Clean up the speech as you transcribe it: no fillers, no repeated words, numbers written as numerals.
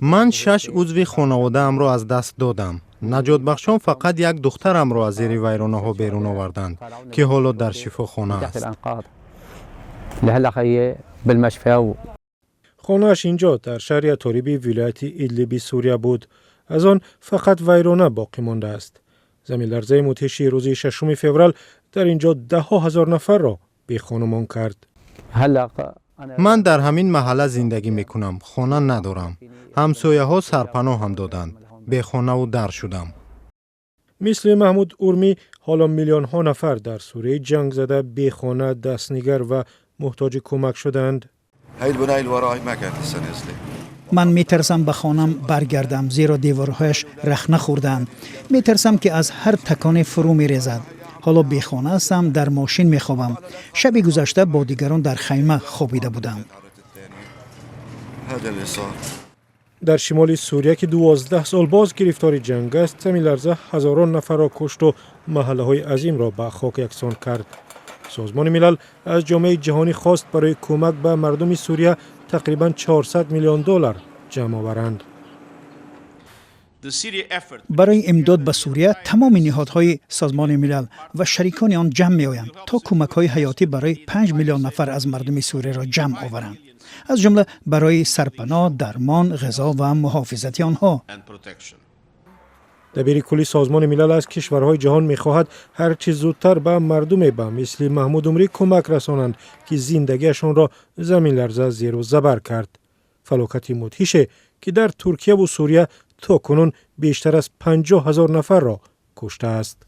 من 6 عضو خانواده ام را از دست دادم. نجات بخشان فقط یک دخترم را از زیر ویرانه ها بیرون آوردند که حالا در شفاخانه است. خانه‌اش اینجا در شهر تاریبی ولایت ایدلیب سوریه بود. از آن فقط ویرانه باقی مانده است. زمین لرزه مدهش روز 6 فوریه در اینجا 10,000 نفر را بی خانمان کرد. من در همین محله زندگی میکنم. خانه ندارم. همسایه ها سرپناه هم دادند. بی خانه و در شدم. مثل محمود اورمی حالا میلیون ها نفر در سوریه جنگ زده بی خانه، دستنگر و محتاج کمک شدند. من میترسم به خانم برگردم زیرا دیوارهایش رخنه خوردند. میترسم که از هر تکانی فرو میریزد. حالا بی خانه هستم، در ماشین میخوابم. شب گذشته با دیگران در خیمه خوابیده بودم. در شمال سوریه که 12 سال باز گرفتار جنگ است، زمین لرزه هزاران نفر را کشت و محله های عظیم را به خاک یکسان کرد. سازمان ملل از جامعه جهانی خواست برای کمک به مردم سوریه تقریباً 400 میلیون دلار جمع آورند. برای امداد به سوریه تمام نهادهای سازمان ملل و شریکان آن جمع می‌آیند تا کمک‌های حیاتی برای 5 میلیون نفر از مردم سوریه را جمع آورند، از جمله برای سرپناه، درمان، غذا و محافظت آنها. دبیر کلی سازمان ملل از کشورهای جهان می‌خواهد هر چه زودتر به مردم به مثل محمود عمری کمک رسانند که زندگیشان را زمین لرزه زیر و زبر کرد. فلاکت مدهش که در ترکیه و سوریه تا کنون بیشتر از 50,000 نفر را کشته است.